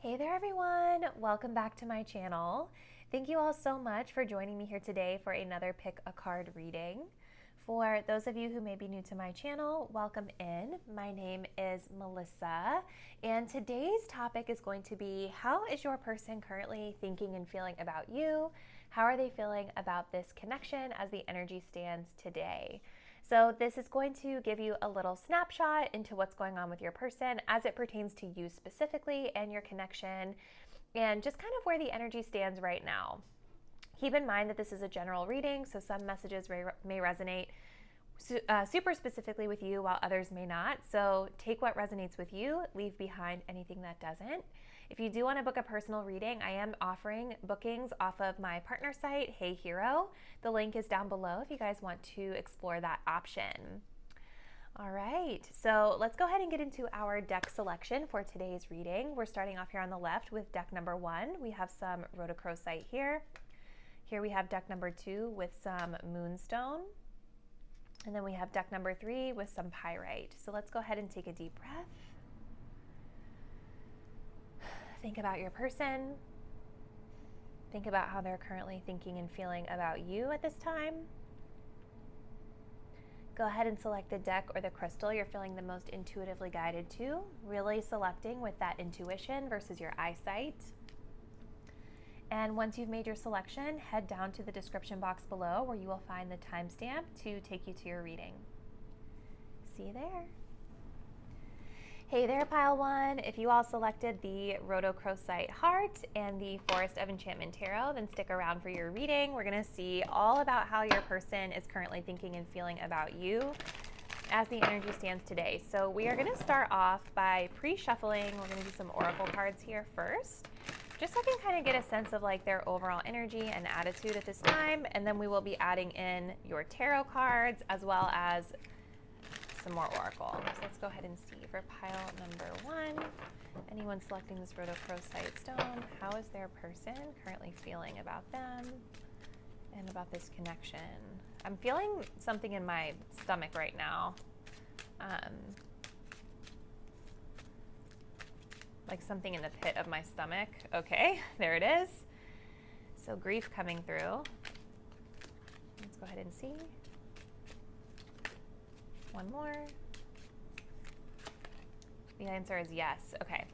Hey there everyone, welcome back to my channel. Thank you all so much for joining me here today for another pick a card reading. For those of you who may be new to my channel, welcome in. My name is Melissa, and today's topic is going to be, how is your person currently thinking and feeling about you? How are they feeling about this connection as the energy stands today? So this is going to give you a little snapshot into what's going on with your person as it pertains to you specifically and your connection, and just kind of where the energy stands right now. Keep in mind that this is a general reading, so some messages may resonate super specifically with you while others may not. So take what resonates with you, leave behind anything that doesn't. If you do want to book a personal reading, I am offering bookings off of my partner site, Hey Hero. The link is down below if you guys want to explore that option. All right, so let's go ahead and get into our deck selection for today's reading. We're starting off here on the left with deck number 1. We have some rhodochrosite here. Here we have deck number 2 with some moonstone. And then we have deck number 3 with some pyrite. So let's go ahead and take a deep breath. Think about your person. Think about how they're currently thinking and feeling about you at this time. Go ahead and select the deck or the crystal you're feeling the most intuitively guided to, really selecting with that intuition versus your eyesight. And once you've made your selection, head down to the description box below where you will find the timestamp to take you to your reading. See you there. Hey there, Pile 1. If you all selected the rhodochrosite heart and the Forest of Enchantment tarot, then stick around for your reading. We're going to see all about how your person is currently thinking and feeling about you as the energy stands today. So we are going to start off by pre-shuffling. We're going to do some oracle cards here first, just so I can kind of get a sense of like their overall energy and attitude at this time. And then we will be adding in your tarot cards as well as some more oracle. So let's go ahead and see for pile number 1. Anyone selecting this rhodochrosite stone, how is their person currently feeling about them and about this connection? I'm feeling something in my stomach right now. Like something in the pit of my stomach. Okay, there it is. So grief coming through. Let's go ahead and see. One more. The answer is yes. Okay.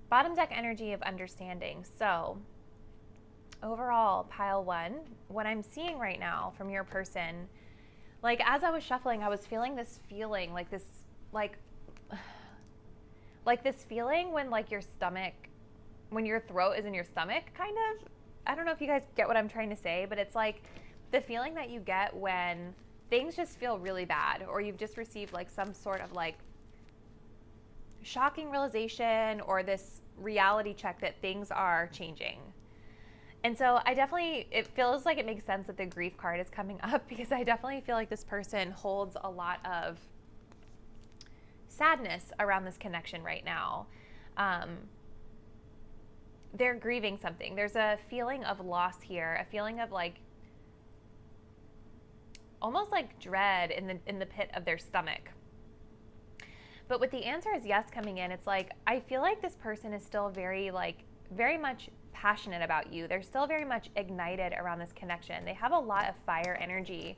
Bottom deck energy of understanding. So overall, pile 1, what I'm seeing right now from your person, like as I was shuffling, I was feeling this feeling, like this, like this feeling when like your stomach, when your throat is in your stomach, kind of. I don't know if you guys get what I'm trying to say, but it's like the feeling that you get when things just feel really bad, or you've just received like some sort of like shocking realization or this reality check that things are changing. And so it feels like it makes sense that the grief card is coming up, because I definitely feel like this person holds a lot of sadness around this connection right now. They're grieving something. There's a feeling of loss here, a feeling of like almost like dread in the pit of their stomach. But with the answer is yes coming in, it's like I feel like this person is still very much passionate about you. They're still very much ignited around this connection. They have a lot of fire energy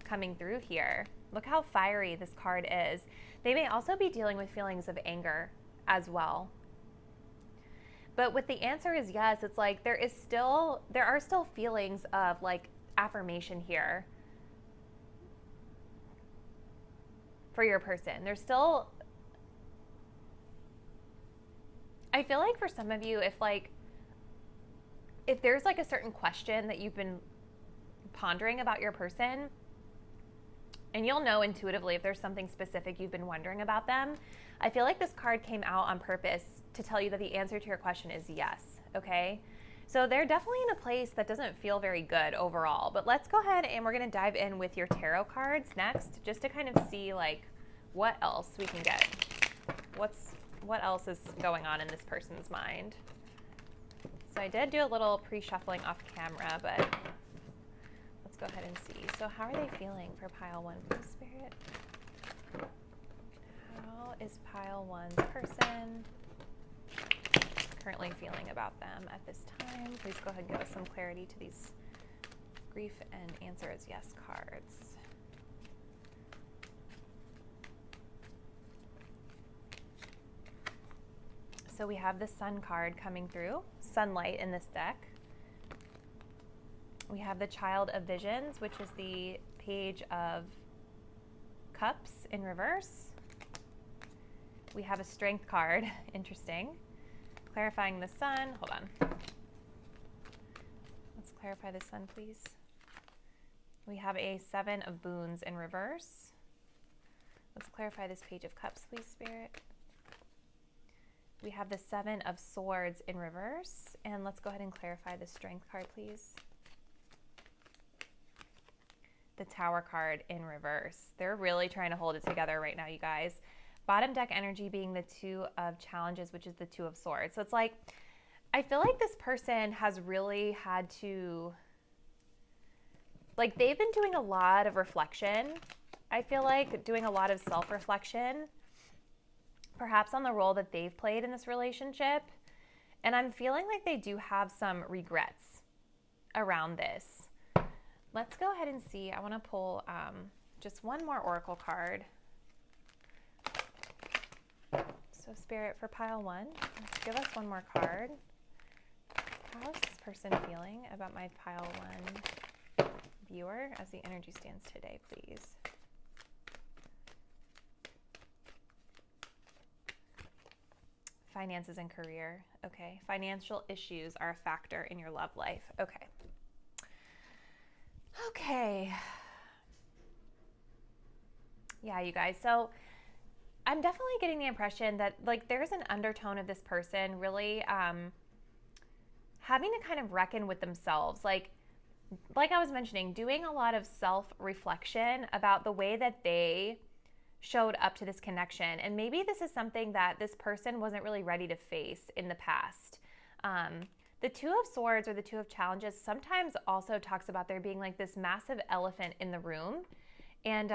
coming through here. Look how fiery this card is. They may also be dealing with feelings of anger as well. But with the answer is yes, it's like there are still feelings of like affirmation here for your person. There's still, I feel like for some of you, if there's like a certain question that you've been pondering about your person, and you'll know intuitively if there's something specific you've been wondering about them, I feel like this card came out on purpose to tell you that the answer to your question is yes, okay? So they're definitely in a place that doesn't feel very good overall. But let's go ahead and we're going to dive in with your tarot cards next, just to kind of see like what else we can get. What else is going on in this person's mind? So I did do a little pre-shuffling off camera, but let's go ahead and see. So how are they feeling for pile 1, please, Spirit? How is pile 1's person currently feeling about them at this time. Please go ahead and give us some clarity to these grief and answer is yes cards. So we have the Sun card coming through, sunlight in this deck. We have the Child of Visions, which is the Page of Cups in reverse. We have a Strength card, interesting. Clarifying the Sun, hold on. Let's clarify the Sun, please. We have a Seven of Boons in reverse. Let's clarify this Page of Cups, please, Spirit. We have the Seven of Swords in reverse, and let's go ahead and clarify the Strength card, please. The Tower card in reverse. They're really trying to hold it together right now, you guys. Bottom deck energy being the Two of Challenges, which is the Two of Swords. So it's like, I feel like this person has really had to, like, they've been doing a lot of reflection. I feel like doing a lot of self-reflection, perhaps on the role that they've played in this relationship. And I'm feeling like they do have some regrets around this. Let's go ahead and see. I want to pull just one more oracle card. So Spirit, for pile one, let's give us one more card. How is this person feeling about my pile one viewer as the energy stands today, please? Finances and career. Okay. Financial issues are a factor in your love life. Okay. Okay. Yeah, you guys. So I'm definitely getting the impression that, like, there's an undertone of this person really having to kind of reckon with themselves. Like I was mentioning, doing a lot of self-reflection about the way that they showed up to this connection. And maybe this is something that this person wasn't really ready to face in the past. The Two of Swords or the Two of Challenges sometimes also talks about there being like this massive elephant in the room. And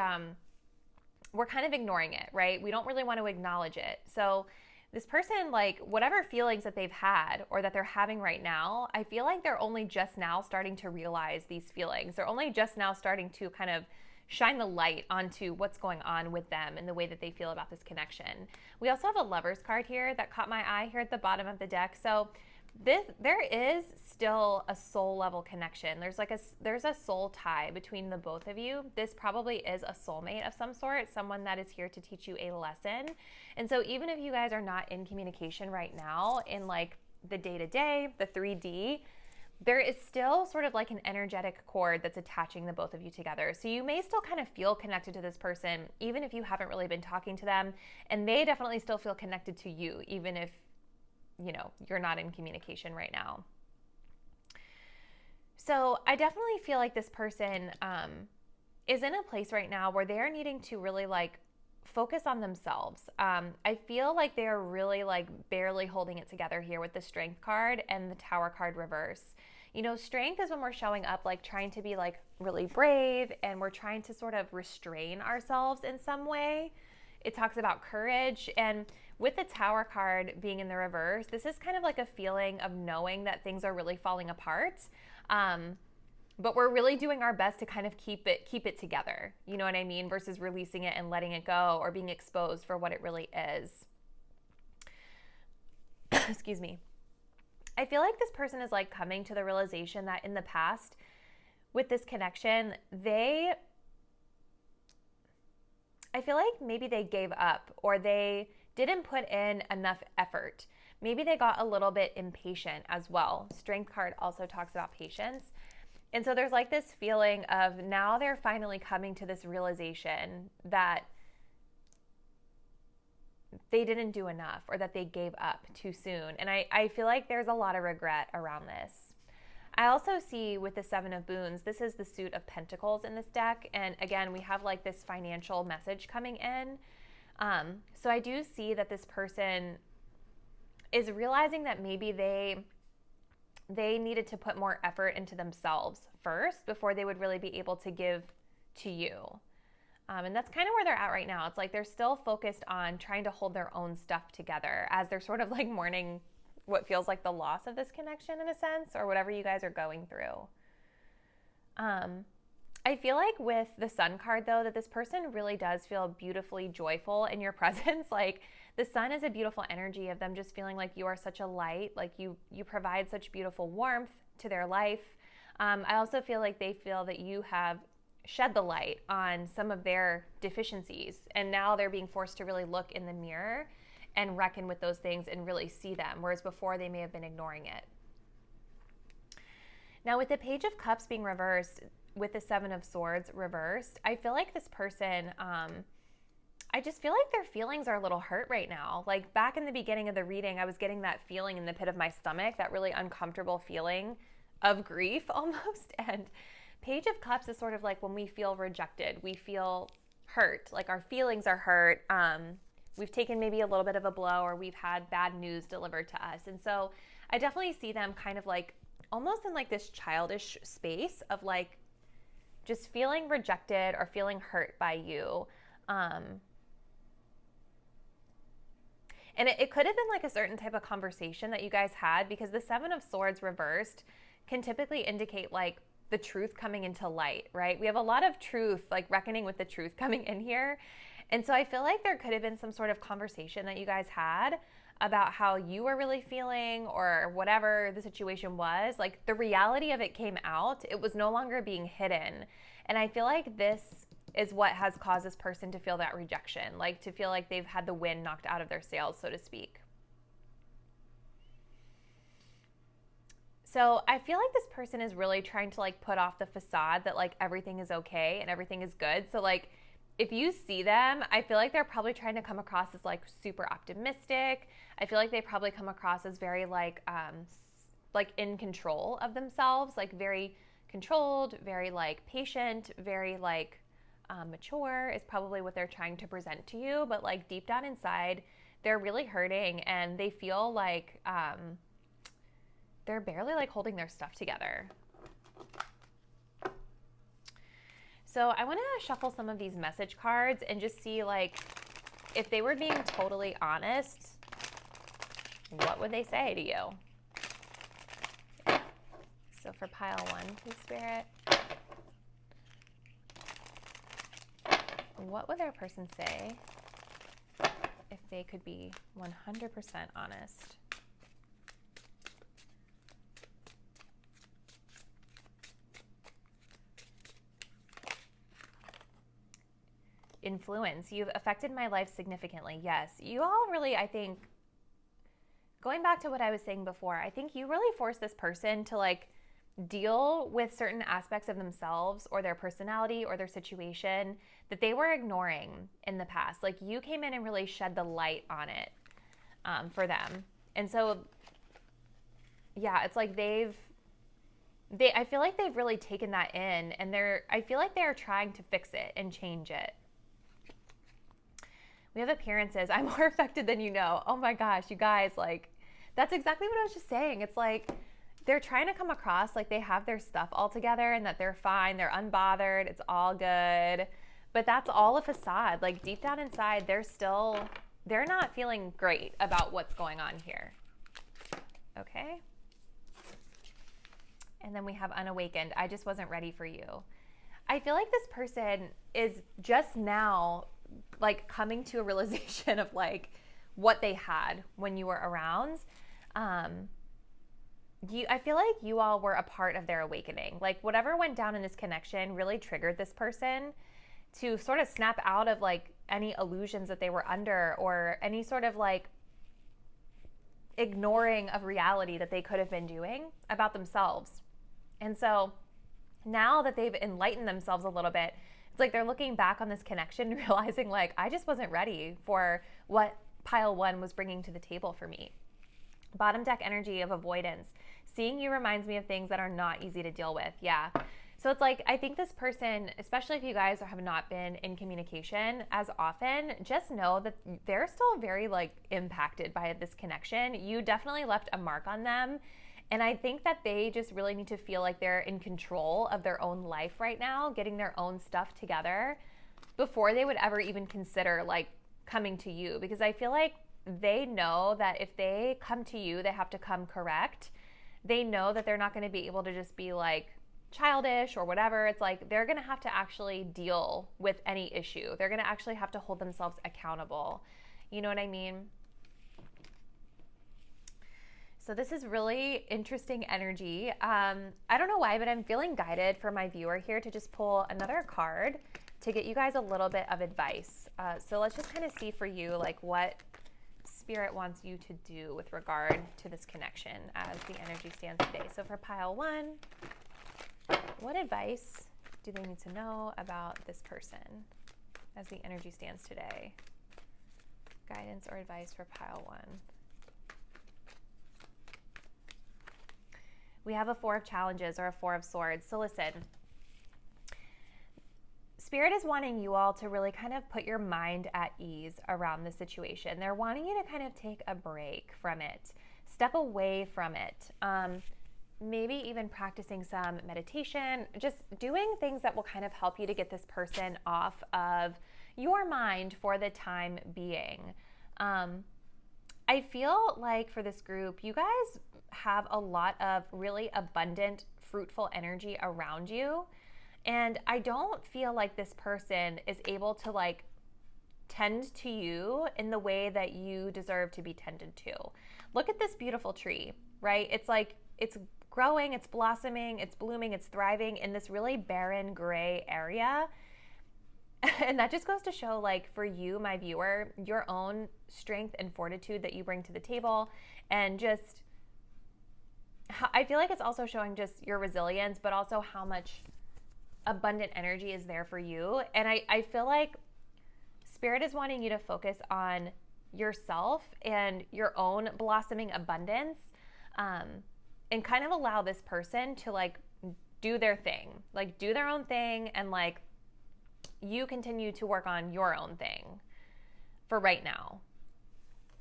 we're kind of ignoring it, right? We don't really want to acknowledge it. So this person, like, whatever feelings that they've had or that they're having right now, I feel like they're only just now starting to realize these feelings. They're only just now starting to kind of shine the light onto what's going on with them and the way that they feel about this connection. We also have a Lover's card here that caught my eye here at the bottom of the deck. So there is still a soul level connection. There's a soul tie between the both of you. This probably is a soulmate of some sort, someone that is here to teach you a lesson. And so even if you guys are not in communication right now in like the day-to-day, the 3D, there is still sort of like an energetic cord that's attaching the both of you together. So you may still kind of feel connected to this person, even if you haven't really been talking to them. And they definitely still feel connected to you, even if, you know, you're not in communication right now. So I definitely feel like this person is in a place right now where they're needing to really like focus on themselves. I feel like they're really like barely holding it together here with the Strength card and the Tower card reverse. You know, strength is when we're showing up like trying to be like really brave and we're trying to sort of restrain ourselves in some way. It talks about courage, and with the Tower card being in the reverse, this is kind of like a feeling of knowing that things are really falling apart. But we're really doing our best to kind of keep it together. You know what I mean? Versus releasing it and letting it go or being exposed for what it really is. Excuse me. I feel like this person is like coming to the realization that in the past with this connection, I feel like maybe they gave up or they didn't put in enough effort. Maybe they got a little bit impatient as well. Strength card also talks about patience. And so there's like this feeling of now they're finally coming to this realization that they didn't do enough or that they gave up too soon. And I feel like there's a lot of regret around this. I also see with the Seven of Boons, this is the Suit of Pentacles in this deck. And again, we have like this financial message coming in. So I do see that this person is realizing that maybe they needed to put more effort into themselves first before they would really be able to give to you. And that's kind of where they're at right now. It's like they're still focused on trying to hold their own stuff together as they're sort of like mourning what feels like the loss of this connection in a sense, or whatever you guys are going through. I feel like with the Sun card though, that this person really does feel beautifully joyful in your presence. Like the Sun is a beautiful energy of them just feeling like you are such a light, like you provide such beautiful warmth to their life. I also feel like they feel that you have shed the light on some of their deficiencies, and now they're being forced to really look in the mirror and reckon with those things and really see them, whereas before they may have been ignoring it. Now with the Page of Cups being reversed, with the Seven of Swords reversed, I feel like this person, I just feel like their feelings are a little hurt right now. Like back in the beginning of the reading, I was getting that feeling in the pit of my stomach, that really uncomfortable feeling of grief almost. And Page of Cups is sort of like when we feel rejected, we feel hurt, like our feelings are hurt. We've taken maybe a little bit of a blow, or we've had bad news delivered to us. And so I definitely see them kind of like almost in like this childish space of like just feeling rejected or feeling hurt by you. And it could have been like a certain type of conversation that you guys had, because the Seven of Swords reversed can typically indicate like the truth coming into light, right? We have a lot of truth, like reckoning with the truth coming in here. And so I feel like there could have been some sort of conversation that you guys had about how you were really feeling, or whatever the situation was. Like the reality of it came out. It was no longer being hidden. And I feel like this is what has caused this person to feel that rejection, like to feel like they've had the wind knocked out of their sails, so to speak. So I feel like this person is really trying to like put off the facade that like everything is okay and everything is good. So like if you see them, I feel like they're probably trying to come across as like super optimistic. I feel like they probably come across as very like in control of themselves, like very controlled, very like patient, very like mature is probably what they're trying to present to you. But like deep down inside, they're really hurting, and they feel like they're barely like holding their stuff together. So I want to shuffle some of these message cards and just see like if they were being totally honest, what would they say to you? So for pile one, please, Spirit. What would their person say if they could be 100% honest? Influence. You've affected my life significantly. Yes. You all really, I think, going back to what I was saying before, I think you really forced this person to like deal with certain aspects of themselves or their personality or their situation that they were ignoring in the past. Like you came in and really shed the light on it for them. And so, yeah, it's like I feel like they've really taken that in, and I feel like they're trying to fix it and change it. We have appearances. I'm more affected than you know. Oh my gosh, you guys, like, that's exactly what I was just saying. It's like they're trying to come across like they have their stuff all together and that they're fine, they're unbothered, it's all good. But that's all a facade. Like deep down inside, they're not feeling great about what's going on here. Okay? And then we have unawakened. I just wasn't ready for you. I feel like this person is just now like coming to a realization of like what they had when you were around. I feel like you all were a part of their awakening. Like whatever went down in this connection really triggered this person to sort of snap out of like any illusions that they were under, or any sort of like ignoring of reality that they could have been doing about themselves. And so now that they've enlightened themselves a little bit, it's like they're looking back on this connection, realizing like, I just wasn't ready for what pile one was bringing to the table for me. Bottom deck energy of avoidance. Seeing you reminds me of things that are not easy to deal with. Yeah. So it's like, I think this person, especially if you guys have not been in communication as often, just know that they're still very like impacted by this connection. You definitely left a mark on them. And I think that they just really need to feel like they're in control of their own life right now, getting their own stuff together before they would ever even consider like coming to you. Because I feel like they know that if they come to you, they have to come correct. They know that they're not going to be able to just be like childish or whatever. It's like they're going to have to actually deal with any issue. They're going to actually have to hold themselves accountable. You know what I mean? So this is really interesting energy. I don't know why, but I'm feeling guided for my viewer here to just pull another card to get you guys a little bit of advice. So let's just kind of see for you like what Spirit wants you to do with regard to this connection as the energy stands today. So for pile 1, what advice do they need to know about this person as the energy stands today? Guidance or advice for pile 1. We have a 4 of challenges or a 4 of swords. So listen, Spirit is wanting you all to really kind of put your mind at ease around the situation. They're wanting you to kind of take a break from it, step away from it. Maybe even practicing some meditation, just doing things that will kind of help you to get this person off of your mind for the time being. I feel like for this group, you guys have a lot of really abundant, fruitful energy around you. And I don't feel like this person is able to like tend to you in the way that you deserve to be tended to. Look at this beautiful tree, right? It's like, it's growing, it's blossoming, it's blooming, it's thriving in this really barren gray area. And that just goes to show, like, for you, my viewer, your own strength and fortitude that you bring to the table. And just, I feel like it's also showing just your resilience, but also how much abundant energy is there for you. And I feel like Spirit is wanting you to focus on yourself and your own blossoming abundance, and kind of allow this person to, like, do their thing, like, do their own thing, and, like, you continue to work on your own thing for right now.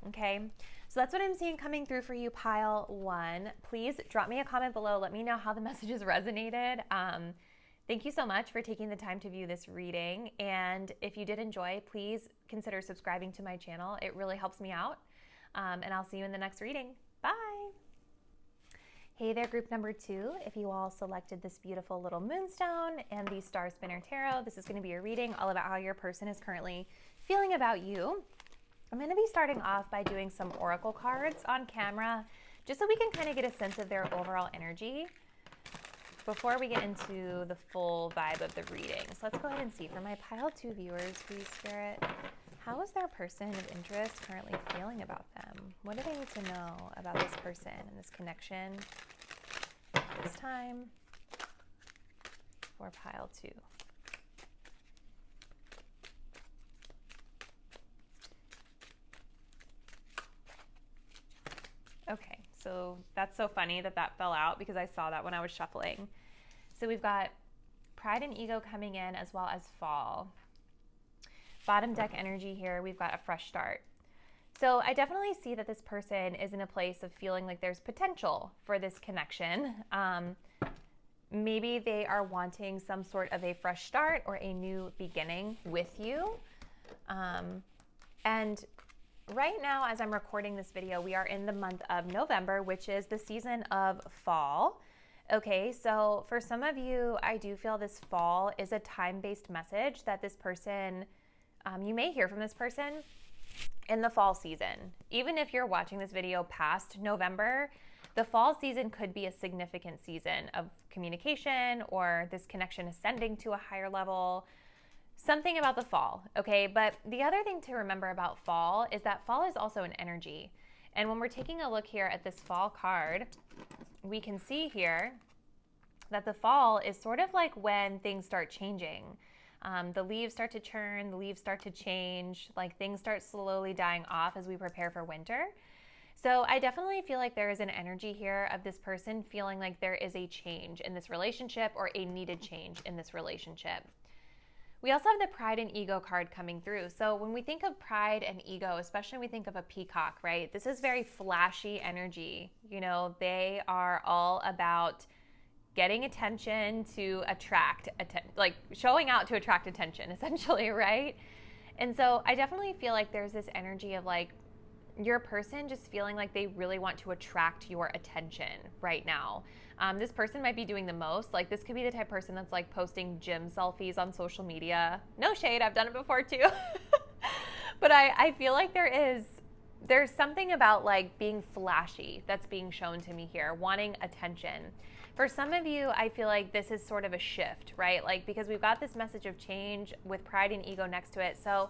Okay, so that's what I'm seeing coming through for you, pile 1. Please drop me a comment below. Let me know how the messages resonated. Thank you so much for taking the time to view this reading. And if you did enjoy, please consider subscribing to my channel. It really helps me out. And I'll see you in the next reading. Bye. Hey there, group number 2. If you all selected this beautiful little moonstone and the Star Spinner Tarot, this is going to be your reading all about how your person is currently feeling about you. I'm going to be starting off by doing some oracle cards on camera, just so we can kind of get a sense of their overall energy before we get into the full vibe of the reading. So let's go ahead and see. For my pile 2 viewers, please, Spirit, how is their person of interest currently feeling about them? What do they need to know about this person and this connection this time for pile 2? Okay, so that's so funny that that fell out because I saw that when I was shuffling. So we've got Pride and Ego coming in, as well as Fall. Bottom deck energy here, we've got a fresh start. So I definitely see that this person is in a place of feeling like there's potential for this connection. Maybe they are wanting some sort of a fresh start or a new beginning with you. And right now, as I'm recording this video, we are in the month of November, which is the season of fall. Okay, so for some of you, I do feel this fall is a time-based message that this person, you may hear from this person in the fall season. Even if you're watching this video past November, the fall season could be a significant season of communication or this connection ascending to a higher level. Something about the fall, okay? But the other thing to remember about fall is that fall is also an energy. And when we're taking a look here at this fall card, we can see here that the fall is sort of like when things start changing. The leaves start to turn, the leaves start to change, like things start slowly dying off as we prepare for winter. So I definitely feel like there is an energy here of this person feeling like there is a change in this relationship or a needed change in this relationship. We also have the Pride and Ego card coming through. So when we think of pride and ego, especially when we think of a peacock, right? This is very flashy energy. You know, they are all about getting attention to attract, like showing out to attract attention, essentially, right? And so I definitely feel like there's this energy of like your person just feeling like they really want to attract your attention right now. This person might be doing the most. Like, this could be the type of person that's like posting gym selfies on social media. No shade, I've done it before too. But I feel like there's something about like being flashy that's being shown to me here, wanting attention. For some of you, I feel like this is sort of a shift, right? Like, because we've got this message of change with pride and ego next to it. So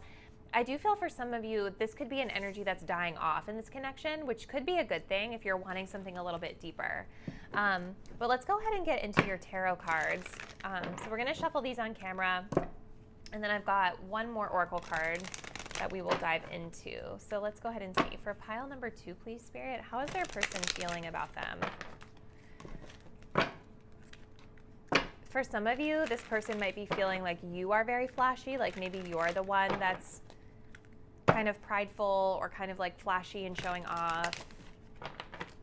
I do feel for some of you, this could be an energy that's dying off in this connection, which could be a good thing if you're wanting something a little bit deeper. But let's go ahead and get into your tarot cards. So we're going to shuffle these on camera. And then I've got one more oracle card that we will dive into. So let's go ahead and see. For pile number 2, please, Spirit, how is their person feeling about them? For some of you, this person might be feeling like you are very flashy, like maybe you're the one that's kind of prideful or kind of like flashy and showing off.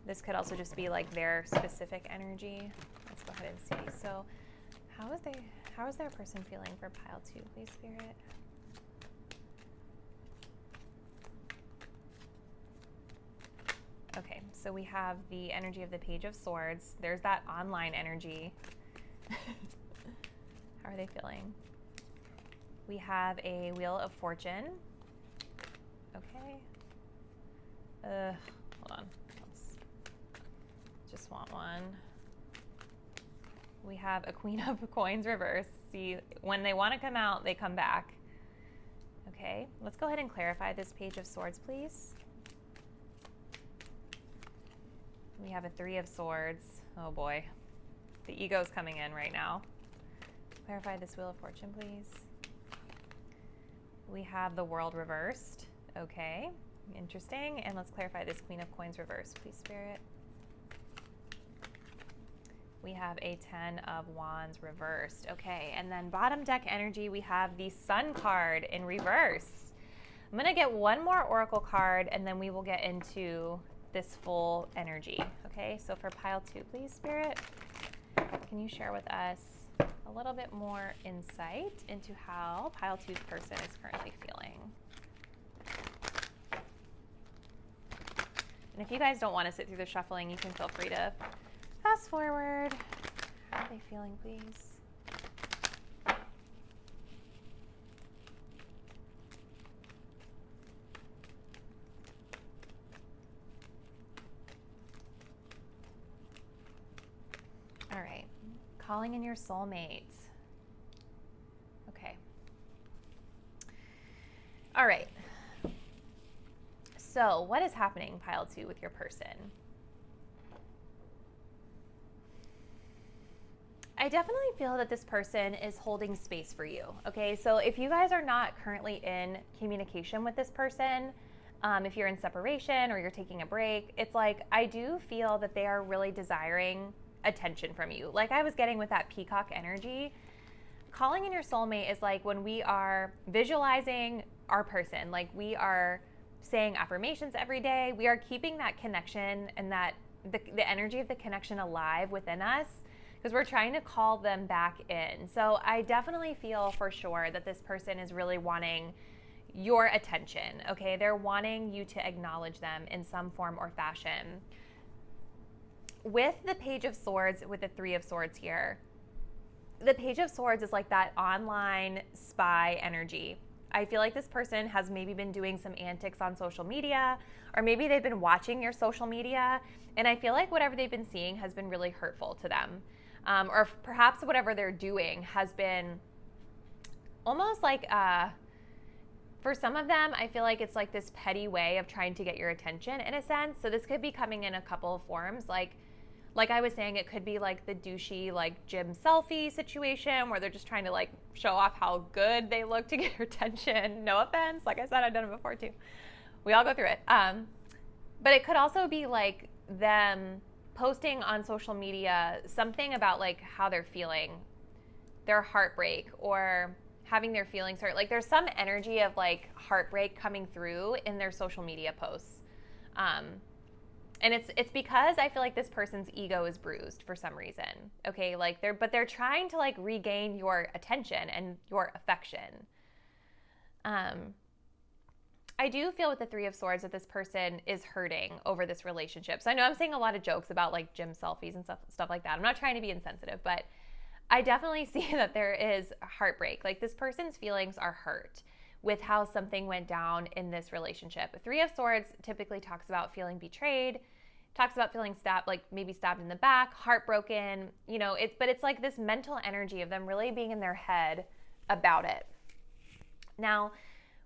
This could also just be like their specific energy. Let's go ahead and see. So how is their person feeling for pile 2, please, Spirit? Okay, so we have the energy of the Page of Swords. There's that online energy. How are they feeling? We have a Wheel of Fortune. Okay. Hold on. Just want one. We have a Queen of Coins reverse. See, when they want to come out, they come back. Okay, let's go ahead and clarify this Page of Swords, please. We have a 3 of Swords. Oh boy. The ego's coming in right now. Clarify this Wheel of Fortune, please. We have the World reversed. Okay, interesting. And let's clarify this Queen of Coins reversed, please, Spirit. We have a 10 of Wands reversed. Okay, and then bottom deck energy, we have the Sun card in reverse. I'm going to get one more oracle card, and then we will get into this full energy. Okay, so for pile 2, please, Spirit, can you share with us a little bit more insight into how pile 2's person is currently feeling? And if you guys don't want to sit through the shuffling, you can feel free to fast forward. How are they feeling, please? All right, calling in your soulmate. Okay. All right. So what is happening, pile 2, with your person? I definitely feel that this person is holding space for you. Okay, so if you guys are not currently in communication with this person, if you're in separation or you're taking a break, it's like I do feel that they are really desiring attention from you. Like I was getting with that peacock energy. Calling in your soulmate is like when we are visualizing our person, like we are saying affirmations every day. We are keeping that connection and that the energy of the connection alive within us because we're trying to call them back in. So I definitely feel for sure that this person is really wanting your attention, okay? They're wanting you to acknowledge them in some form or fashion. With the Page of Swords, with the 3 of Swords here, the Page of Swords is like that online spy energy. I feel like this person has maybe been doing some antics on social media, or maybe they've been watching your social media, and I feel like whatever they've been seeing has been really hurtful to them. Or perhaps whatever they're doing has been almost like, for some of them, I feel like it's like this petty way of trying to get your attention in a sense. So this could be coming in a couple of forms. Like I was saying, it could be like the douchey, like gym selfie situation where they're just trying to like show off how good they look to get your attention. No offense. Like I said, I've done it before too. We all go through it. But it could also be like them posting on social media something about like how they're feeling, their heartbreak, or having their feelings hurt. Like there's some energy of like heartbreak coming through in their social media posts. And it's because I feel like this person's ego is bruised for some reason. Okay, like they're trying to like regain your attention and your affection. I do feel with the Three of Swords that this person is hurting over this relationship. So I know I'm saying a lot of jokes about like gym selfies and stuff like that. I'm not trying to be insensitive, but I definitely see that there is heartbreak. Like this person's feelings are hurt with how something went down in this relationship. Three of Swords typically talks about feeling betrayed, talks about feeling stabbed, like maybe stabbed in the back, heartbroken, but it's like this mental energy of them really being in their head about it. Now,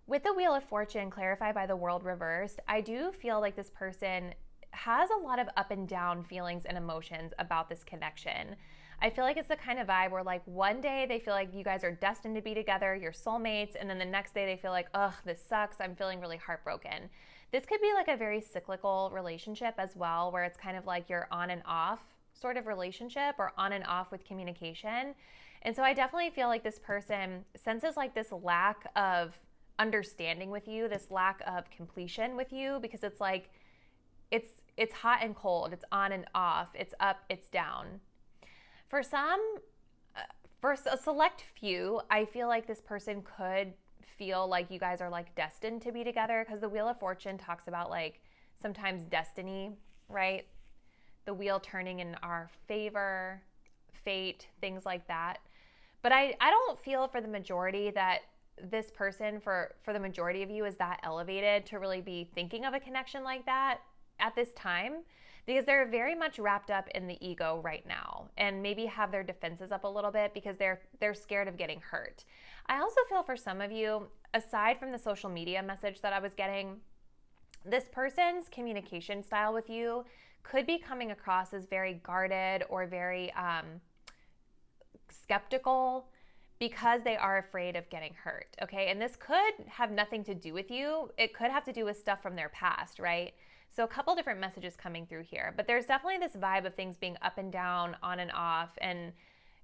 with the Wheel of Fortune clarified by the World reversed, I do feel like this person has a lot of up and down feelings and emotions about this connection. I feel like it's the kind of vibe where like one day they feel like you guys are destined to be together, you're soulmates, and then the next day they feel like, ugh, this sucks, I'm feeling really heartbroken. This could be like a very cyclical relationship as well, where it's kind of like you're on and off sort of relationship or on and off with communication. And so I definitely feel like this person senses like this lack of understanding with you, this lack of completion with you, because it's like it's hot and cold, it's on and off, it's up, it's down. For a select few, I feel like this person could feel like you guys are like destined to be together, because the Wheel of Fortune talks about like sometimes destiny, right? The wheel turning in our favor, fate, things like that. But I don't feel for the majority that this person, for the majority of you, is that elevated to really be thinking of a connection like that at this time, because they're very much wrapped up in the ego right now and maybe have their defenses up a little bit because they're scared of getting hurt. I also feel for some of you, aside from the social media message that I was getting, this person's communication style with you could be coming across as very guarded or very skeptical, because they are afraid of getting hurt, okay? And this could have nothing to do with you. It could have to do with stuff from their past, right? So a couple different messages coming through here, but there's definitely this vibe of things being up and down, on and off, and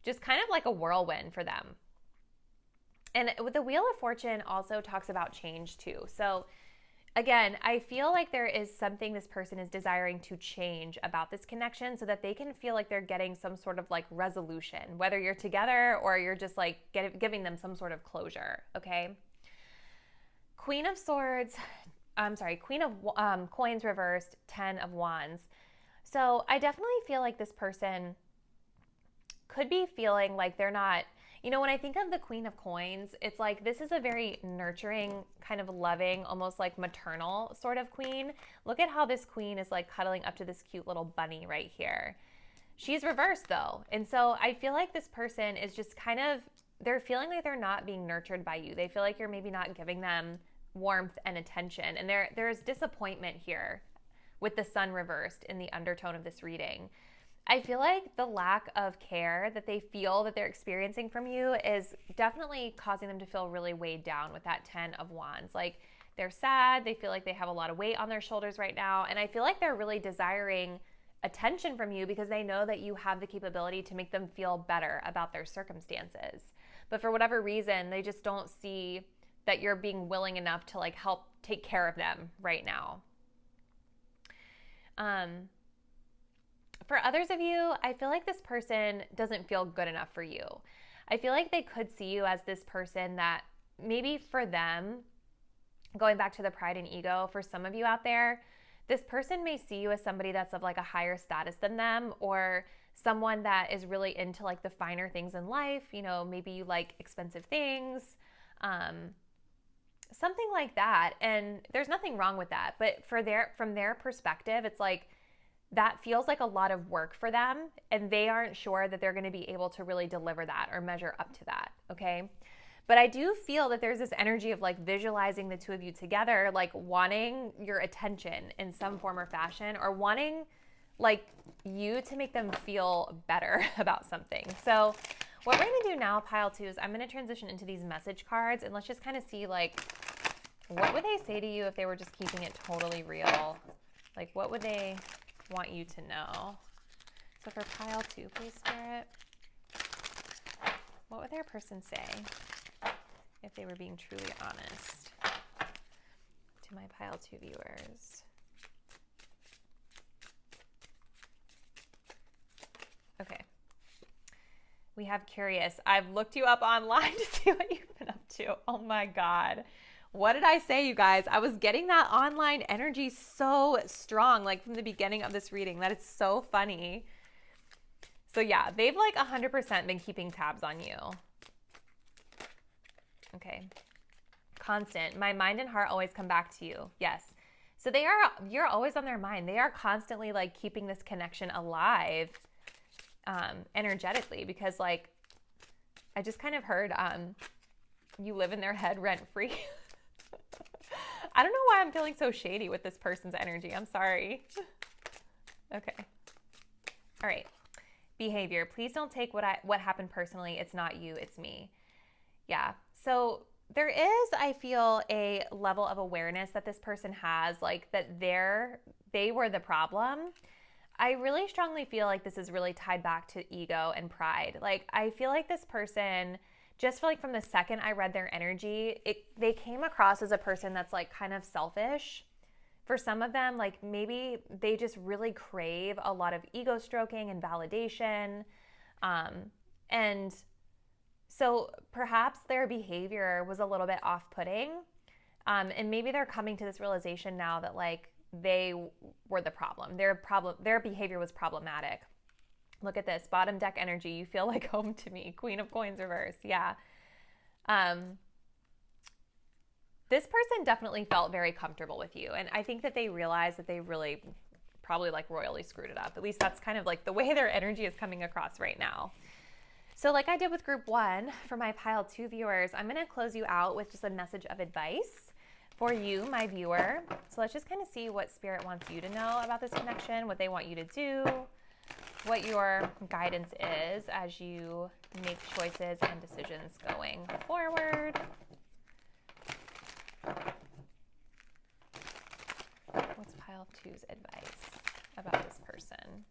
just kind of like a whirlwind for them. And with the Wheel of Fortune also talks about change too. So again, I feel like there is something this person is desiring to change about this connection so that they can feel like they're getting some sort of like resolution, whether you're together or you're just like giving them some sort of closure, okay? Queen of Coins reversed, 10 of Wands. So I definitely feel like this person could be feeling like they're not, when I think of the Queen of Coins, it's like this is a very nurturing, kind of loving, almost like maternal sort of queen. Look at how this queen is like cuddling up to this cute little bunny right here. She's reversed though. And so I feel like this person is just kind of, they're feeling like they're not being nurtured by you. They feel like you're maybe not giving them warmth and attention. And there's disappointment here with the Sun reversed in the undertone of this reading. I feel like the lack of care that they feel that they're experiencing from you is definitely causing them to feel really weighed down with that 10 of Wands. Like they're sad, they feel like they have a lot of weight on their shoulders right now, and I feel like they're really desiring attention from you because they know that you have the capability to make them feel better about their circumstances. But for whatever reason, they just don't see that you're being willing enough to like help take care of them right now. For others of you, I feel like this person doesn't feel good enough for you. I feel like they could see you as this person that maybe for them, going back to the pride and ego, for some of you out there, this person may see you as somebody that's of like a higher status than them, or someone that is really into like the finer things in life. Maybe you like expensive things, something like that. And there's nothing wrong with that. But from their perspective, it's like, that feels like a lot of work for them, and they aren't sure that they're going to be able to really deliver that or measure up to that, okay? But I do feel that there's this energy of like visualizing the two of you together, like wanting your attention in some form or fashion, or wanting like you to make them feel better about something. So what we're going to do now, pile 2, is I'm going to transition into these message cards, and let's just kind of see like, what would they say to you if they were just keeping it totally real? Like, what would they want you to know? So for pile 2, please, Spirit, what would their person say if they were being truly honest to my pile 2 viewers? Okay. We have curious. I've looked you up online to see what you've been up to. Oh my God. What did I say, you guys? I was getting that online energy so strong, like from the beginning of this reading. That is so funny. So yeah, they've like 100% been keeping tabs on you. Okay. Constant. My mind and heart always come back to you. Yes. So you're always on their mind. They are constantly like keeping this connection alive energetically, because like I just kind of heard you live in their head rent free. I don't know why I'm feeling so shady with this person's energy. I'm sorry. Okay. All right. Behavior. Please don't take what happened personally. It's not you, it's me. Yeah. So there is, I feel, a level of awareness that this person has, like that they were the problem. I really strongly feel like this is really tied back to ego and pride. Like I feel like this person, just from the second I read their energy, they came across as a person that's like kind of selfish. For some of them, like maybe they just really crave a lot of ego stroking and validation. And so perhaps their behavior was a little bit off-putting. And maybe they're coming to this realization now that like they were the problem. Their behavior was problematic. Look at this, bottom deck energy. You feel like home to me. Queen of Coins reverse. Yeah. This person definitely felt very comfortable with you. And I think that they realized that they really probably like royally screwed it up. At least that's kind of like the way their energy is coming across right now. So like I did with group 1, for my pile 2 viewers, I'm going to close you out with just a message of advice for you, my viewer. So let's just kind of see what Spirit wants you to know about this connection, what they want you to do, what your guidance is as you make choices and decisions going forward. What's pile 2's advice about this person?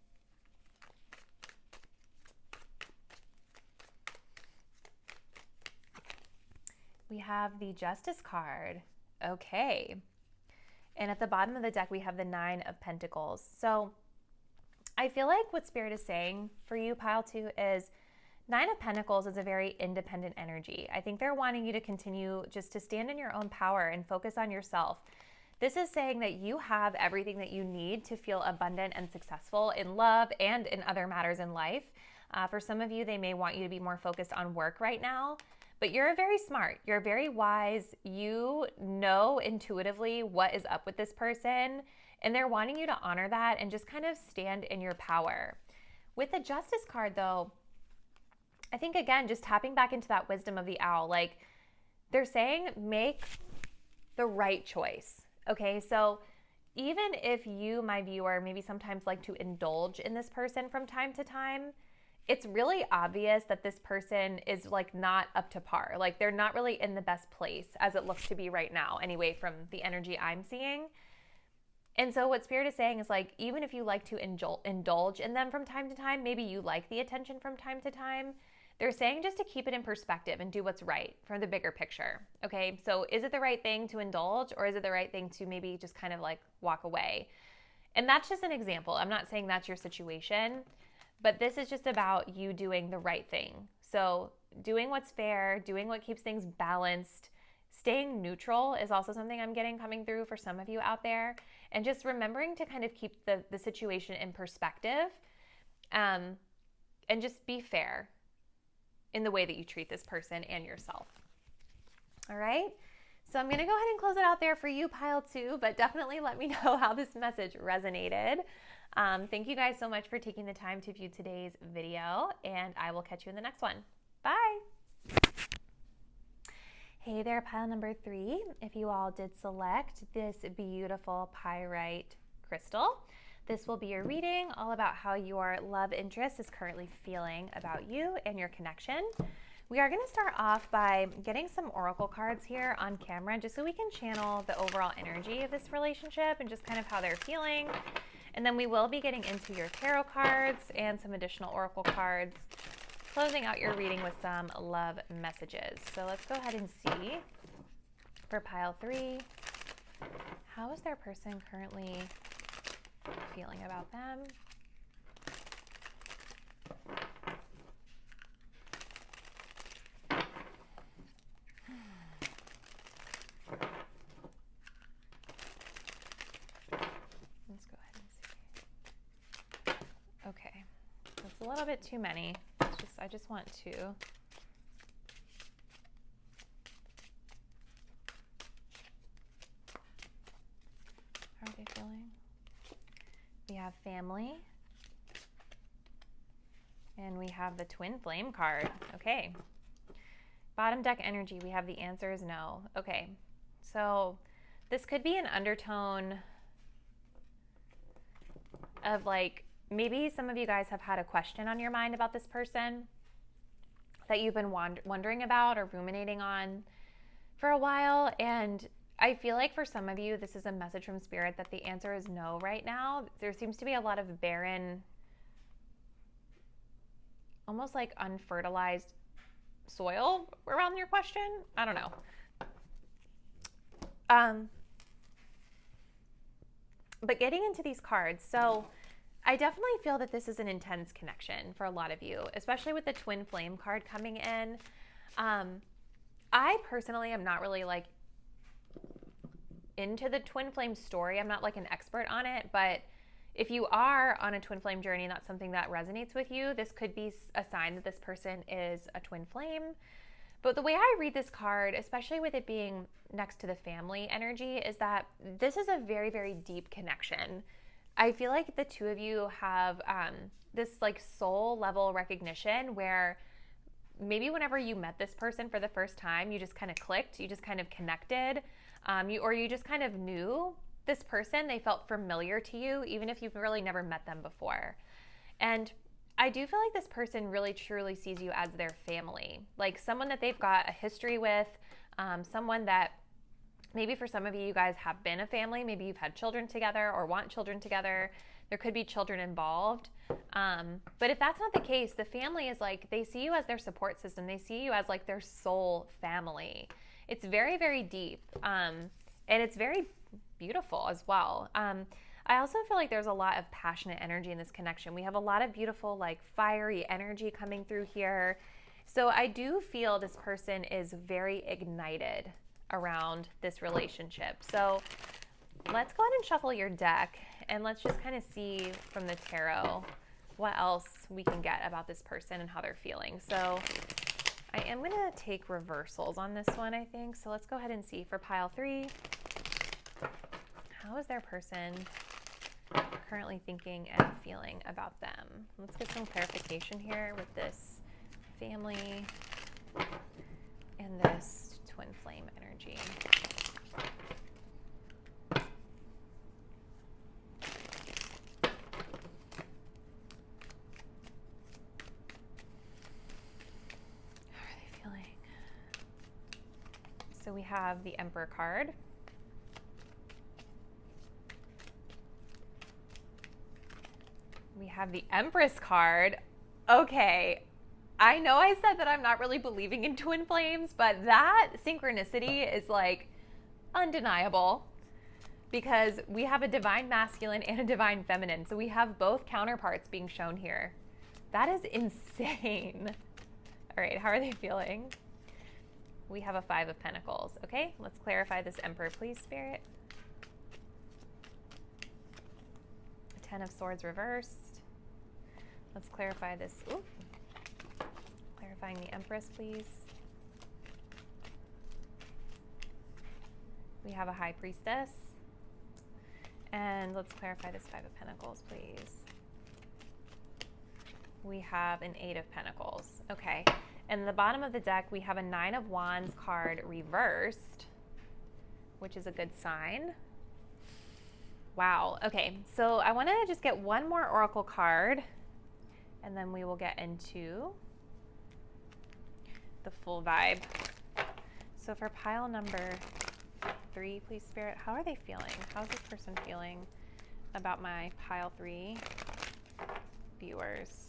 We have the Justice card. Okay. And at the bottom of the deck, we have the 9 of Pentacles. So I feel like what Spirit is saying for you, pile 2, is 9 of Pentacles is a very independent energy. I think they're wanting you to continue just to stand in your own power and focus on yourself. This is saying that you have everything that you need to feel abundant and successful in love and in other matters in life. For some of you, they may want you to be more focused on work right now, but you're very smart. You're very wise. You know intuitively what is up with this person, and they're wanting you to honor that and just kind of stand in your power. With the Justice card, though, I think, again, just tapping back into that wisdom of the owl, like they're saying, make the right choice. Okay, so even if you, my viewer, maybe sometimes like to indulge in this person from time to time, it's really obvious that this person is like not up to par. Like they're not really in the best place as it looks to be right now, anyway, from the energy I'm seeing. And so what Spirit is saying is like, even if you like to indulge in them from time to time, maybe you like the attention from time to time, they're saying just to keep it in perspective and do what's right from the bigger picture. Okay, so is it the right thing to indulge, or is it the right thing to maybe just kind of like walk away? And that's just an example. I'm not saying that's your situation, but this is just about you doing the right thing. So doing what's fair, doing what keeps things balanced, staying neutral is also something I'm getting coming through for some of you out there. And just remembering to kind of keep the situation in perspective, and just be fair in the way that you treat this person and yourself. All right? So I'm going to go ahead and close it out there for you, pile 2, but definitely let me know how this message resonated. Thank you guys so much for taking the time to view today's video, and I will catch you in the next one. Bye. Hey there, pile number 3. If you all did select this beautiful pyrite crystal, this will be your reading all about how your love interest is currently feeling about you and your connection. We are going to start off by getting some oracle cards here on camera, just so we can channel the overall energy of this relationship and just kind of how they're feeling. And then we will be getting into your tarot cards and some additional oracle cards, closing out your reading with some love messages. So let's go ahead and see for pile 3, how is their person currently feeling about them? It's a little bit too many. I just want two. How are they feeling? We have family. And we have the twin flame card. Okay. Bottom deck energy, we have the answer is no. Okay. So this could be an undertone of like, maybe some of you guys have had a question on your mind about this person that you've been wondering about or ruminating on for a while. And I feel like for some of you, this is a message from Spirit that the answer is no right now. There seems to be a lot of barren, almost like unfertilized soil around your question. I don't know. But getting into these cards, so I definitely feel that this is an intense connection for a lot of you, especially with the twin flame card coming in. I personally am not really like into the twin flame story. I'm not like an expert on it, but if you are on a twin flame journey and that's something that resonates with you, this could be a sign that this person is a twin flame. But the way I read this card, especially with it being next to the family energy, is that this is a very, very deep connection. I feel like the two of you have this like soul level recognition where maybe whenever you met this person for the first time, you just kind of clicked, you just kind of connected, you just kind of knew this person. They felt familiar to you, even if you've really never met them before. And I do feel like this person really truly sees you as their family, like someone that they've got a history with, someone that maybe for some of you, you guys have been a family. Maybe you've had children together or want children together. There could be children involved. But if that's not the case, the family is like, they see you as their support system. They see you as like their soul family. It's very, very deep. And it's very beautiful as well. I also feel like there's a lot of passionate energy in this connection. We have a lot of beautiful, like fiery energy coming through here. So I do feel this person is very ignited around this relationship. So let's go ahead and shuffle your deck and let's just kind of see from the tarot what else we can get about this person and how they're feeling. So I am going to take reversals on this one, I think. So let's go ahead and see for pile 3. How is their person currently thinking and feeling about them? Let's get some clarification here with this family and this twin flame energy. How are they feeling? So we have the Emperor card. We have the Empress card. Okay, I know I said that I'm not really believing in twin flames, but that synchronicity is like undeniable because we have a divine masculine and a divine feminine. So we have both counterparts being shown here. That is insane. All right, how are they feeling? We have a 5 of Pentacles. Okay, let's clarify this Emperor, please, Spirit. 10 of Swords reversed. Let's clarify this. Ooh. Clarifying the Empress, please. We have a High Priestess. And let's clarify this 5 of Pentacles, please. We have an 8 of Pentacles. Okay. And the bottom of the deck, we have a 9 of Wands card reversed, which is a good sign. Wow. Okay. So I want to just get one more Oracle card, and then we will get into the full vibe. So for pile number 3, please, Spirit, how are they feeling? How's this person feeling about my pile 3 viewers?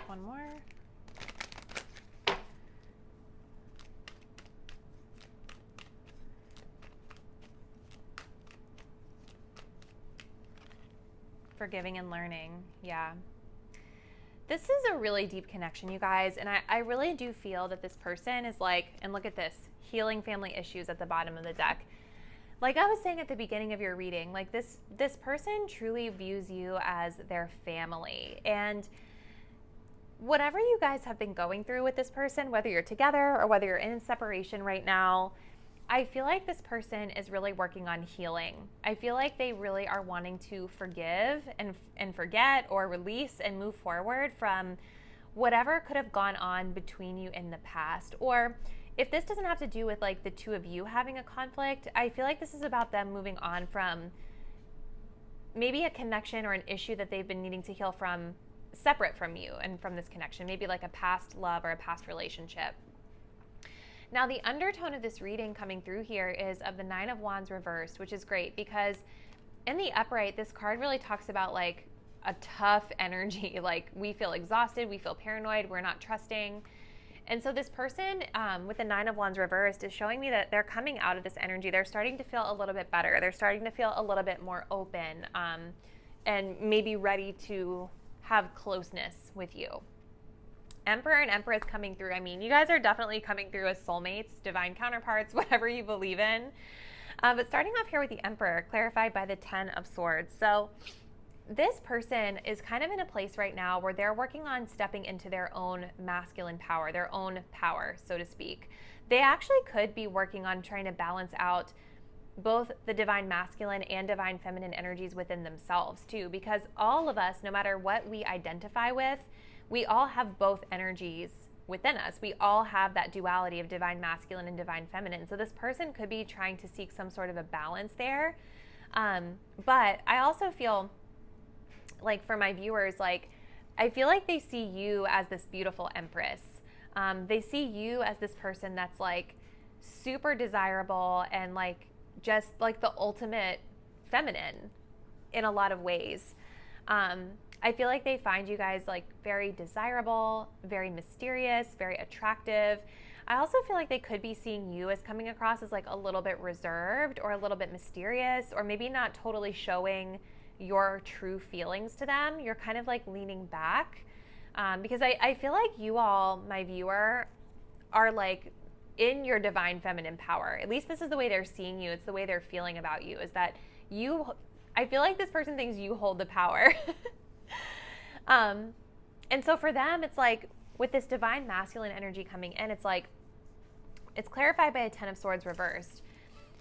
One more. Forgiving and learning. Yeah. This is a really deep connection, you guys. And I really do feel that this person is like, and look at this, healing family issues at the bottom of the deck. like I was saying at the beginning of your reading, like this person truly views you as their family. And whatever you guys have been going through with this person, whether you're together or whether you're in separation right now, I feel like this person is really working on healing. I feel like they really are wanting to forgive and forget or release and move forward from whatever could have gone on between you in the past. Or if this doesn't have to do with like the two of you having a conflict, I feel like this is about them moving on from maybe a connection or an issue that they've been needing to heal from separate from you and from this connection, maybe like a past love or a past relationship. Now, the undertone of this reading coming through here is of the Nine of Wands reversed, which is great because in the upright, this card really talks about like a tough energy. Like we feel exhausted, we feel paranoid, we're not trusting. And so this person with the Nine of Wands reversed is showing me that they're coming out of this energy. They're starting to feel a little bit better. They're starting to feel a little bit more open and maybe ready to have closeness with you. Emperor and Empress coming through. I mean, you guys are definitely coming through as soulmates, divine counterparts, whatever you believe in. But starting off here with the Emperor, clarified by the Ten of Swords. So this person is kind of in a place right now where they're working on stepping into their own masculine power, their own power, so to speak. They actually could be working on trying to balance out both the divine masculine and divine feminine energies within themselves too, because all of us, no matter what we identify with, we all have both energies within us. We all have that duality of divine masculine and divine feminine. So this person could be trying to seek some sort of a balance there. But I also feel like for my viewers, like I feel like they see you as this beautiful Empress. They see you as this person that's like super desirable and like just like the ultimate feminine in a lot of ways. I feel like they find you guys like very desirable, very mysterious, very attractive. I also feel like they could be seeing you as coming across as like a little bit reserved or a little bit mysterious, or maybe not totally showing your true feelings to them. You're kind of like leaning back because I feel like you all, my viewer, are like in your divine feminine power. At least this is the way they're seeing you. It's the way they're feeling about you, is that you, I feel like this person thinks you hold the power. And so for them, it's like with this divine masculine energy coming in, it's like, it's clarified by a Ten of Swords reversed.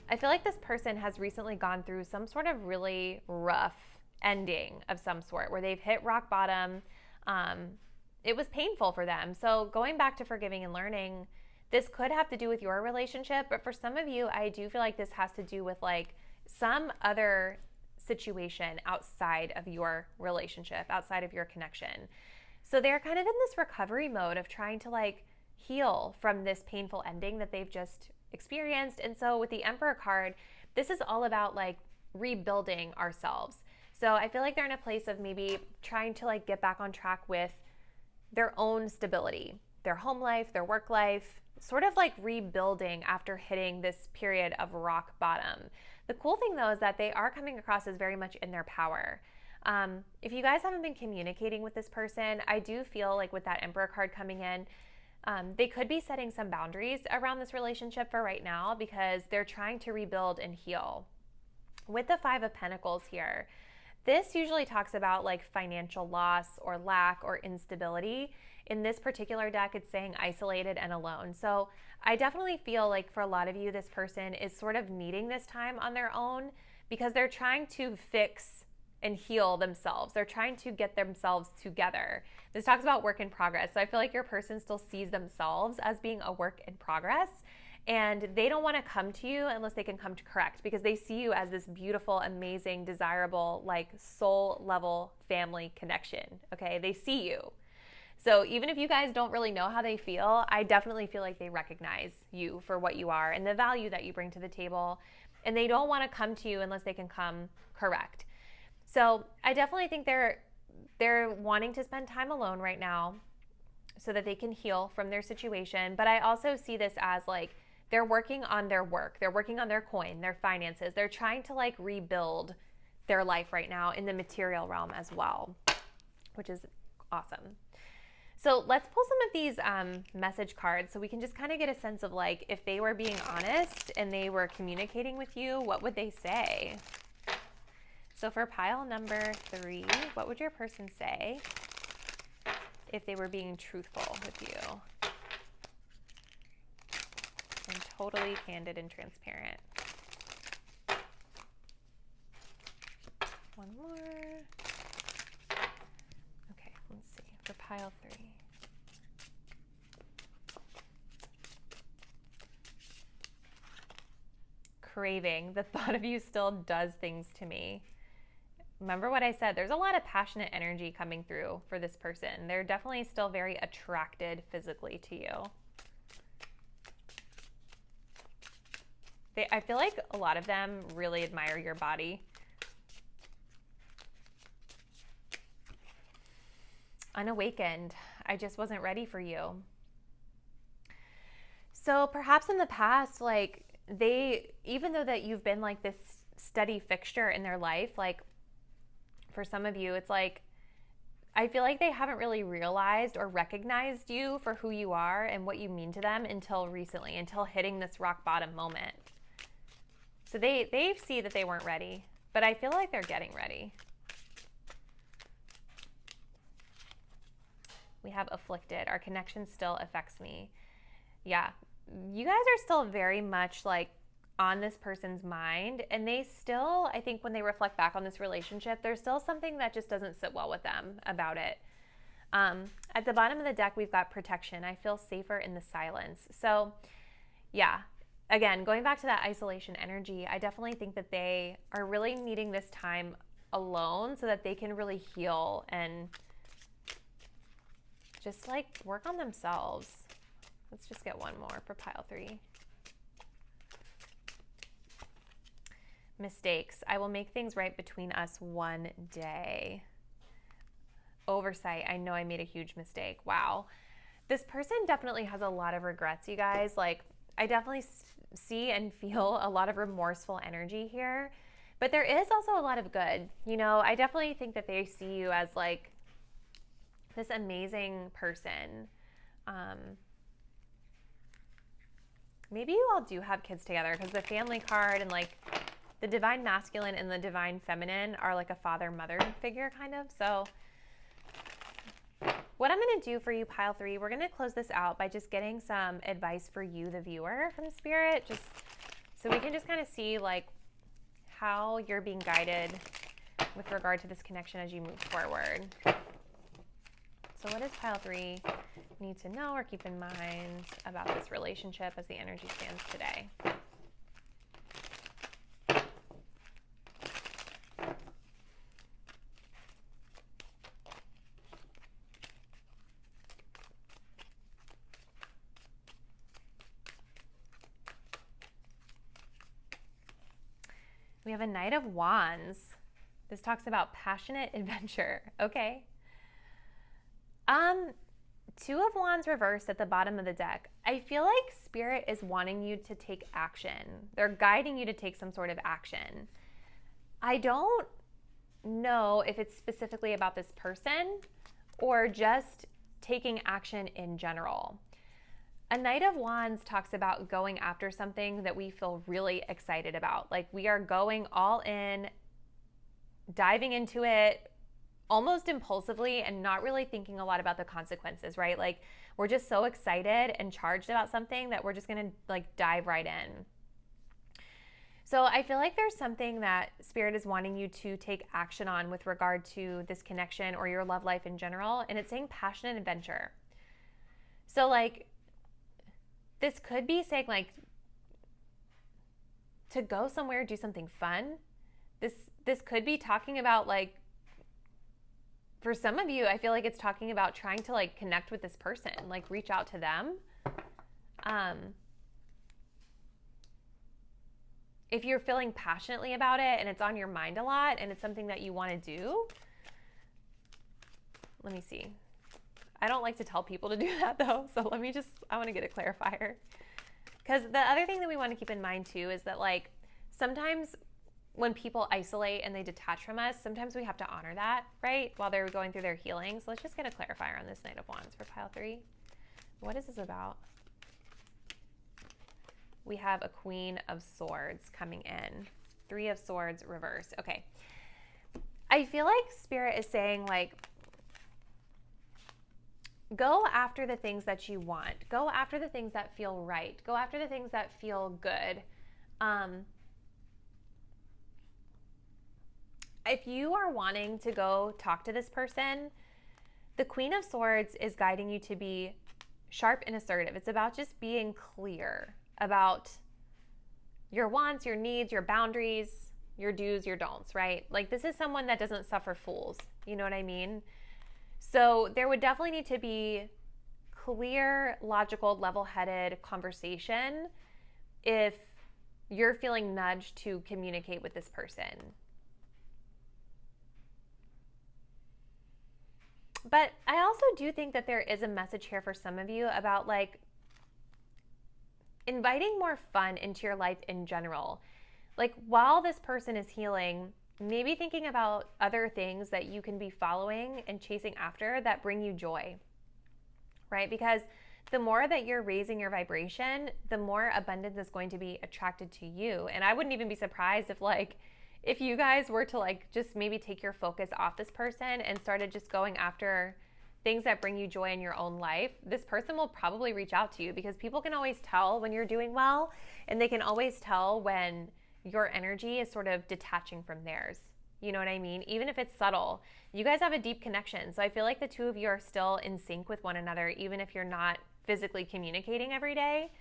I feel like this person has recently gone through some sort of really rough ending of some sort where they've hit rock bottom. It was painful for them. So going back to forgiving and learning, this could have to do with your relationship, but for some of you, I do feel like this has to do with like some other situation outside of your relationship, outside of your connection. So they're kind of in this recovery mode of trying to like heal from this painful ending that they've just experienced. And so with the Emperor card, this is all about like rebuilding ourselves. So I feel like they're in a place of maybe trying to like get back on track with their own stability, their home life, their work life, sort of like rebuilding after hitting this period of rock bottom. The cool thing though is that they are coming across as very much in their power. If you guys haven't been communicating with this person, I do feel like with that Emperor card coming in, they could be setting some boundaries around this relationship for right now because they're trying to rebuild and heal. With the Five of Pentacles here, this usually talks about like financial loss or lack or instability. In this particular deck, it's saying isolated and alone. So I definitely feel like for a lot of you, this person is sort of needing this time on their own because they're trying to fix and heal themselves. They're trying to get themselves together. This talks about work in progress. So I feel like your person still sees themselves as being a work in progress, and they don't want to come to you unless they can come to correct, because they see you as this beautiful, amazing, desirable, like soul level family connection. Okay, they see you. So even if you guys don't really know how they feel, I definitely feel like they recognize you for what you are and the value that you bring to the table, and they don't want to come to you unless they can come correct. So I definitely think they're wanting to spend time alone right now so that they can heal from their situation. But I also see this as like they're working on their work. They're working on their coin, their finances. They're trying to like rebuild their life right now in the material realm as well, which is awesome. So let's pull some of these message cards so we can just kind of get a sense of like, if they were being honest and they were communicating with you, what would they say? So for pile number 3, what would your person say if they were being truthful with you? And totally candid and transparent. One more. Okay, let's see. For pile 3. Craving. The thought of you still does things to me. Remember what I said, there's a lot of passionate energy coming through for this person. They're definitely still very attracted physically to you. I feel like a lot of them really admire your body. Unawakened. I just wasn't ready for you. So perhaps in the past, like even though that you've been like this steady fixture in their life, like for some of you, it's like, I feel like they haven't really realized or recognized you for who you are and what you mean to them until recently, until hitting this rock bottom moment. So they see that they weren't ready, but I feel like they're getting ready. We have afflicted. Our connection still affects me. Yeah, you guys are still very much like on this person's mind, and they still, I think when they reflect back on this relationship, there's still something that just doesn't sit well with them about it. At the bottom of the deck, we've got protection. I feel safer in the silence. So yeah, again, going back to that isolation energy, I definitely think that they are really needing this time alone so that they can really heal and just like work on themselves. Let's just get one more for pile 3. Mistakes. I will make things right between us one day. Oversight. I know I made a huge mistake. Wow. This person definitely has a lot of regrets, you guys. Like, I definitely see and feel a lot of remorseful energy here, but there is also a lot of good. You know, I definitely think that they see you as like this amazing person. Maybe you all do have kids together, because the family card and like the divine masculine and the divine feminine are like a father-mother figure kind of. So what I'm going to do for you, pile 3, we're going to close this out by just getting some advice for you, the viewer, from Spirit, just so we can just kind of see like how you're being guided with regard to this connection as you move forward. So what does pile 3 need to know or keep in mind about this relationship as the energy stands today? We have a Knight of Wands. This talks about passionate adventure. Okay. 2 of Wands reversed at the bottom of the deck. I feel like Spirit is wanting you to take action. They're guiding you to take some sort of action. I don't know if it's specifically about this person or just taking action in general. A Knight of Wands talks about going after something that we feel really excited about. Like we are going all in, diving into it, almost impulsively and not really thinking a lot about the consequences, right? Like we're just so excited and charged about something that we're just gonna like dive right in. So I feel like there's something that Spirit is wanting you to take action on with regard to this connection or your love life in general, and it's saying passionate adventure. So like this could be saying like to go somewhere, do something fun. This could be talking about like, for some of you, I feel like it's talking about trying to like connect with this person, like reach out to them. If you're feeling passionately about it and it's on your mind a lot and it's something that you want to do, let me see. I don't like to tell people to do that though, so I want to get a clarifier. Because the other thing that we want to keep in mind too is that like sometimes when people isolate and they detach from us, sometimes we have to honor that, right? While they're going through their healing. So let's just get a clarifier on this Knight of Wands for pile 3. What is this about? We have a Queen of Swords coming in. 3 of Swords reverse. Okay. I feel like Spirit is saying, like, go after the things that you want. Go after the things that feel right. Go after the things that feel good. If you are wanting to go talk to this person, the Queen of Swords is guiding you to be sharp and assertive. It's about just being clear about your wants, your needs, your boundaries, your do's, your don'ts, right? Like, this is someone that doesn't suffer fools. You know what I mean? So there would definitely need to be clear, logical, level-headed conversation if you're feeling nudged to communicate with this person. But I also do think that there is a message here for some of you about, like, inviting more fun into your life in general. Like, while this person is healing, maybe thinking about other things that you can be following and chasing after that bring you joy, right? Because the more that you're raising your vibration, the more abundance is going to be attracted to you. And I wouldn't even be surprised if you guys were to, like, just maybe take your focus off this person and started just going after things that bring you joy in your own life. This person will probably reach out to you, because people can always tell when you're doing well, and they can always tell when your energy is sort of detaching from theirs. You know what I mean? Even if it's subtle, you guys have a deep connection. So I feel like the two of you are still in sync with one another, even if you're not physically communicating every day.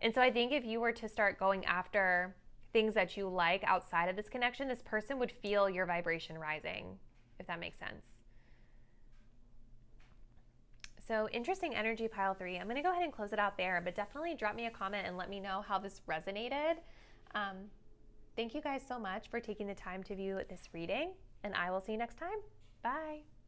And so I think if you were to start going after things that you like outside of this connection, this person would feel your vibration rising, if that makes sense. So interesting energy, pile 3. I'm going to go ahead and close it out there, but definitely drop me a comment and let me know how this resonated. Thank you guys so much for taking the time to view this reading, and I will see you next time. Bye.